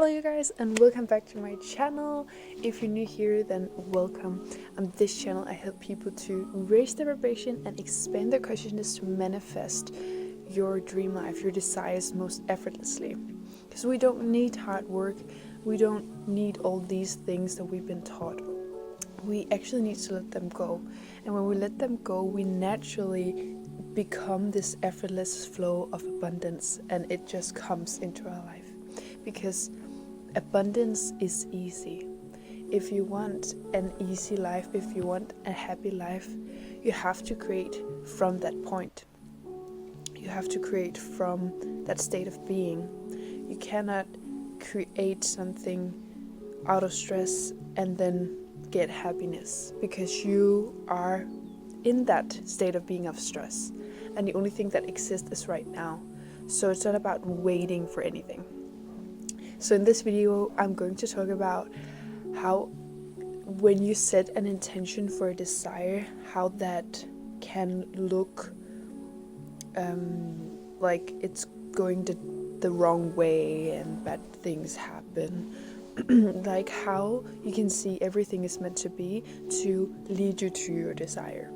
Hello you guys and welcome back to my channel. If you're new here, then welcome. On this channel I help people to raise their vibration and expand their consciousness to manifest your dream life, your desires most effortlessly. Because we don't need hard work, we don't need all these things that we've been taught. We actually need to let them go. And when we let them go, we naturally become this effortless flow of abundance, and it just comes into our life. Because abundance is easy. If you want an easy life, if you want a happy life, you have to create from that point. You have to create from that state of being. You cannot create something out of stress and then get happiness, because you are in that state of being of stress, and the only thing that exists is right now. So it's not about waiting for anything. So in this video, I'm going to talk about how when you set an intention for a desire, how that can look like it's going the wrong way and bad things happen. Like how you can see everything is meant to be to lead you to your desire.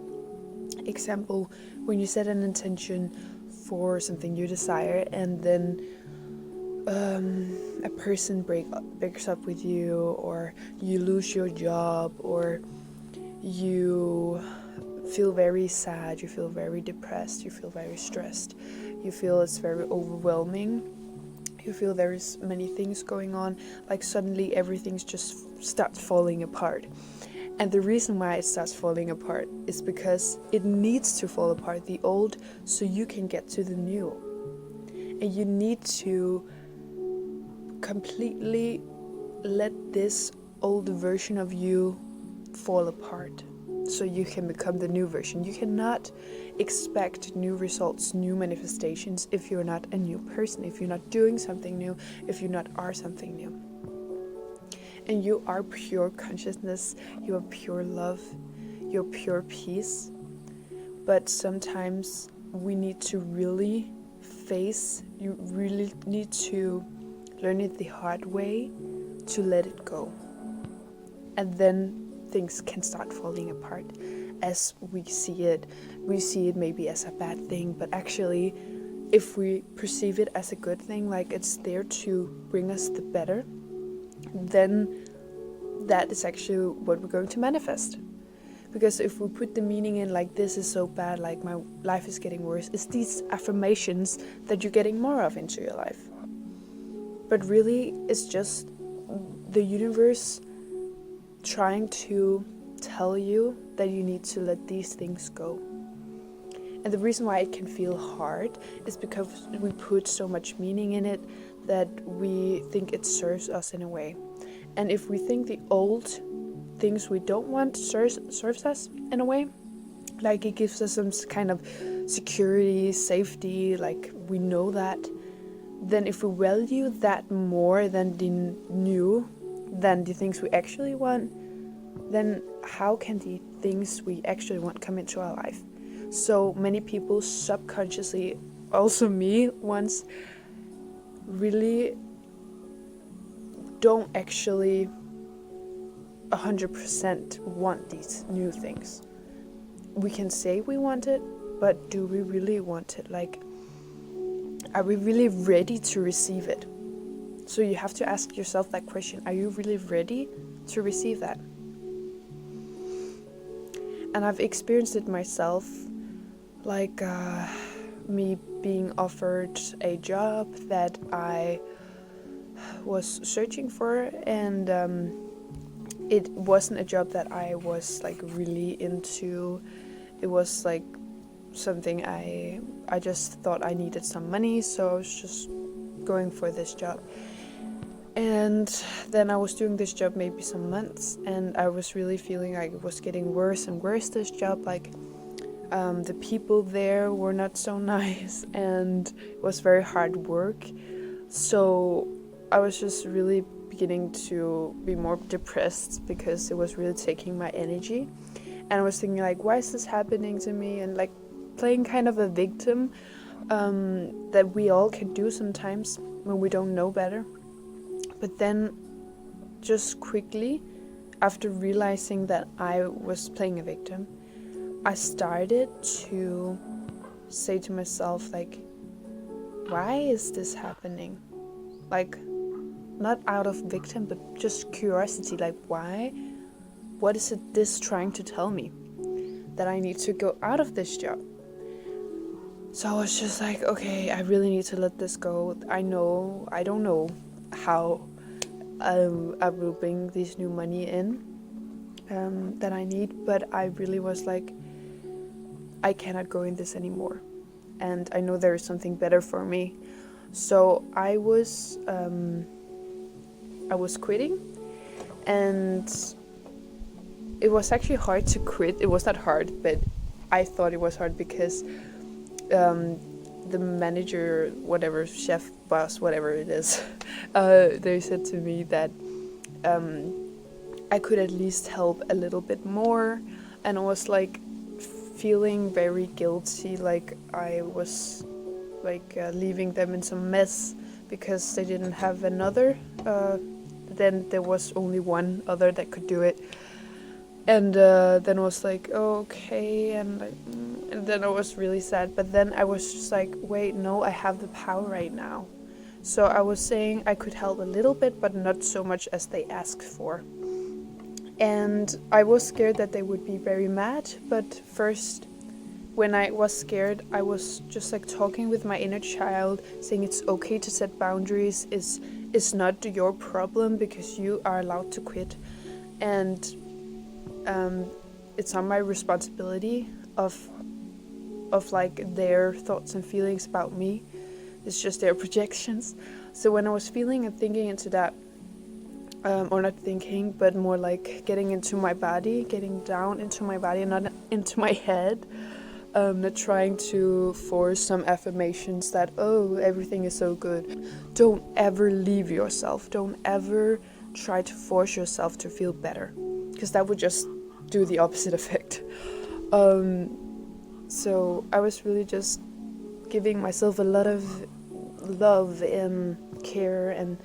Example, when you set an intention for something you desire and then a person breaks up with you, or you lose your job, or you feel very sad, you feel very depressed, you feel very stressed, you feel it's very overwhelming, you feel there's many things going on, like suddenly everything just starts falling apart. And the reason why it starts falling apart is because it needs to fall apart, the old, so you can get to the new. And you need to completely let this old version of you fall apart so you can become the new version. You cannot expect new results, new manifestations if you're not a new person, if you're not doing something new, if you not are something new. And you are pure consciousness, you are pure love, you're pure peace. But sometimes we need to really you really need to learn it the hard way, to let it go. And then things can start falling apart as we see it. We see it maybe as a bad thing, but actually if we perceive it as a good thing, like it's there to bring us the better, then that is actually what we're going to manifest. Because if we put the meaning in like, this is so bad, like my life is getting worse, it's these affirmations that you're getting more of into your life. But really, it's just the universe trying to tell you that you need to let these things go. And the reason why it can feel hard is because we put so much meaning in it that we think it serves us in a way. And if we think the old things we don't want serves us in a way, like it gives us some kind of security, safety, like we know that, then if we value that more than the new, than the things we actually want, then how can the things we actually want come into our life? So many people subconsciously, also me once, really don't actually 100% want these new things. We can say we want it, but do we really want it? Like, are we really ready to receive it? So you have to ask yourself that question. Are you really ready to receive that? And I've experienced it myself, like me being offered a job that I was searching for, and it wasn't a job that I was like really into. It was like something I just thought I needed some money, so I was just going for this job. And then I was doing this job maybe some months, and I was really feeling like it was getting worse and worse, this job. Like the people there were not so nice, and it was very hard work. So I was just really beginning to be more depressed, because it was really taking my energy. And I was thinking like, why is this happening to me? And like playing kind of a victim that we all can do sometimes when we don't know better. But then just quickly, after realizing that I was playing a victim, I started to say to myself, like, why is this happening? Like, not out of victim, but just curiosity, like, why? What is this trying to tell me? That I need to go out of this job. So I was just like, okay, I really need to let this go. I don't know how I will bring this new money in that I need, but I really was like, I cannot go in this anymore. And I know there is something better for me. So I was quitting, and it was actually hard to quit. It was not hard, but I thought it was hard because the manager, whatever, chef, boss, whatever it is, they said to me that I could at least help a little bit more, and I was like feeling very guilty, like I was like leaving them in some mess because they didn't have another. Then there was only one other that could do it. And then I was like, oh, okay, and then I was really sad. But then I was just like, wait, no, I have the power right now. So I was saying I could help a little bit, but not so much as they asked for. And I was scared that they would be very mad. But first, when I was scared, I was just like talking with my inner child, saying it's okay to set boundaries. It's not your problem because you are allowed to quit. And it's not my responsibility of like their thoughts and feelings about me. It's just their projections. So when I was feeling and thinking into that, or not thinking, but more like getting into my body, getting down into my body and not into my head, not trying to force some affirmations that, oh, everything is so good. Don't ever leave yourself. Don't ever try to force yourself to feel better, because that would just do the opposite effect. So I was really just giving myself a lot of love and care and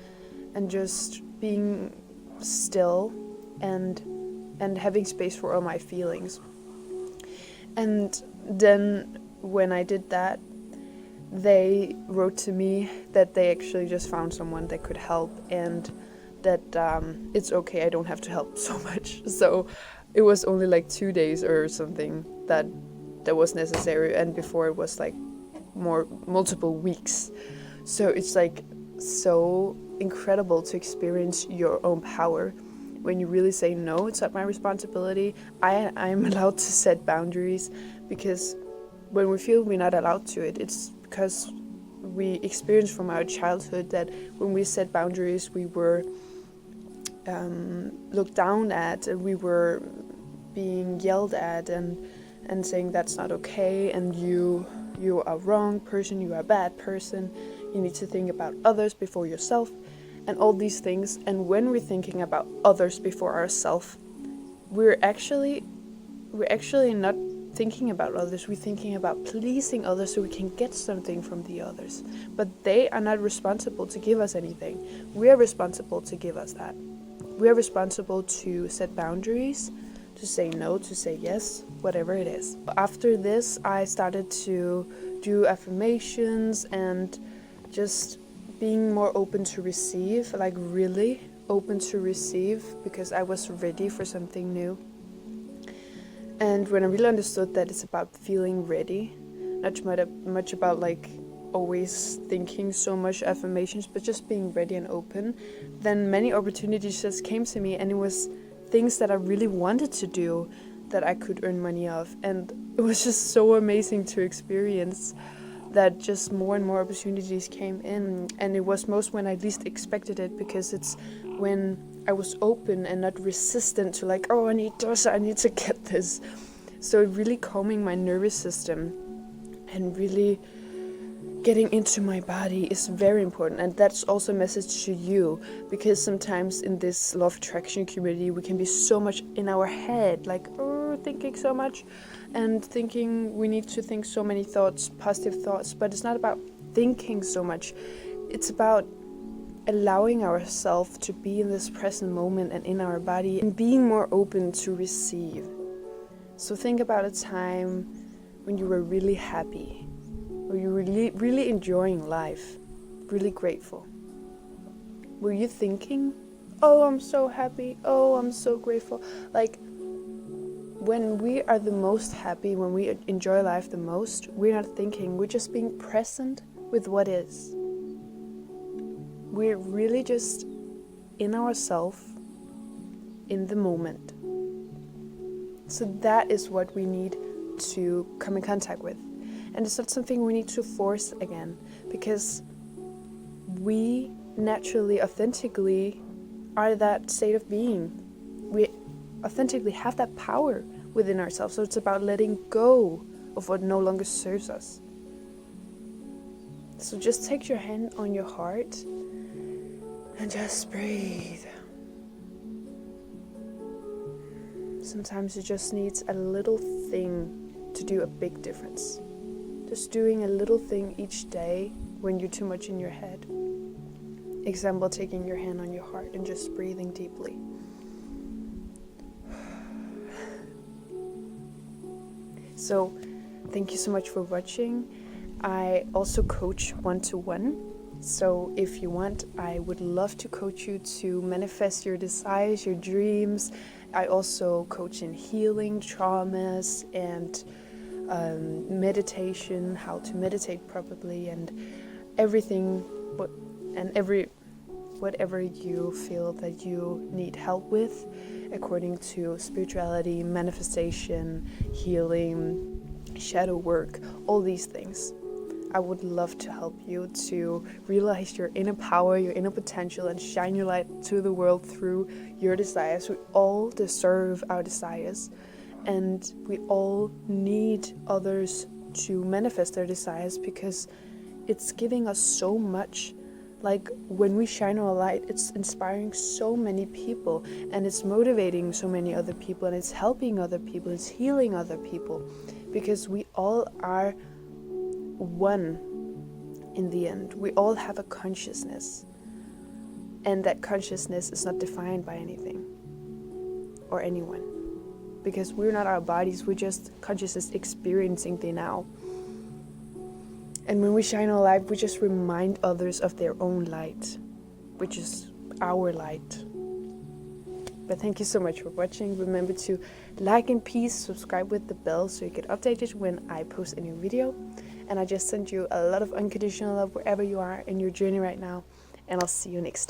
just being still and having space for all my feelings. And then when I did that, they wrote to me that they actually just found someone that could help, and that it's okay, I don't have to help so much. So it was only like 2 days or something that was necessary, and before it was like multiple weeks. So it's like so incredible to experience your own power when you really say, no, it's not my responsibility. I'm allowed to set boundaries, because when we feel we're not allowed to it's because we experience from our childhood that when we set boundaries, we were looked down at, and we were being yelled at and saying that's not okay, and you are wrong person, you are a bad person, you need to think about others before yourself, and all these things. And when we're thinking about others before ourselves, we're actually not thinking about others, we're thinking about pleasing others so we can get something from the others. But they are not responsible to give us anything. We are responsible to give us that. We are responsible to set boundaries, to say no, to say yes, whatever it is. After this, I started to do affirmations and just being more open to receive, like really open to receive, because I was ready for something new. And when I really understood that it's about feeling ready, not much about like always thinking so much affirmations, but just being ready and open, then many opportunities just came to me, and it was things that I really wanted to do that I could earn money of. And it was just so amazing to experience that just more and more opportunities came in. And it was most when I least expected it, because it's when I was open and not resistant to like, oh, I need to get this. So really calming my nervous system and really getting into my body is very important. And that's also a message to you, because sometimes in this law of attraction community we can be so much in our head, like thinking so much and thinking we need to think so many thoughts, positive thoughts. But it's not about thinking so much, it's about allowing ourselves to be in this present moment and in our body, and being more open to receive. So think about a time when you were really happy, or you were really enjoying life, really grateful. Were you thinking, oh, I'm so happy, oh, I'm so grateful? Like, when we are the most happy, when we enjoy life the most, we're not thinking, we're just being present with what is. We're really just in ourselves, in the moment. So that is what we need to come in contact with. And it's not something we need to force again, because we naturally, authentically are that state of being. We authentically have that power within ourselves. So it's about letting go of what no longer serves us. So just take your hand on your heart and just breathe. Sometimes it just needs a little thing to do a big difference. Just doing a little thing each day when you're too much in your head. Example, taking your hand on your heart and just breathing deeply. So, thank you so much for watching. I also coach one-to-one. So if you want, I would love to coach you to manifest your desires, your dreams. I also coach in healing, traumas, and meditation, how to meditate properly, and everything, whatever you feel that you need help with, according to spirituality, manifestation, healing, shadow work, all these things. I would love to help you to realize your inner power, your inner potential, and shine your light to the world through your desires. We all deserve our desires, and we all need others to manifest their desires, because it's giving us so much. Like, when we shine our light, it's inspiring so many people, and it's motivating so many other people, and it's helping other people, it's healing other people, because we all are one in the end. We all have a consciousness, and that consciousness is not defined by anything or anyone, because we're not our bodies, we're just consciousness experiencing the now. And when we shine our light, we just remind others of their own light, which is our light. But thank you so much for watching. Remember to like and please subscribe with the bell so you get updated when I post a new video. And I just send you a lot of unconditional love wherever you are in your journey right now. And I'll see you next time.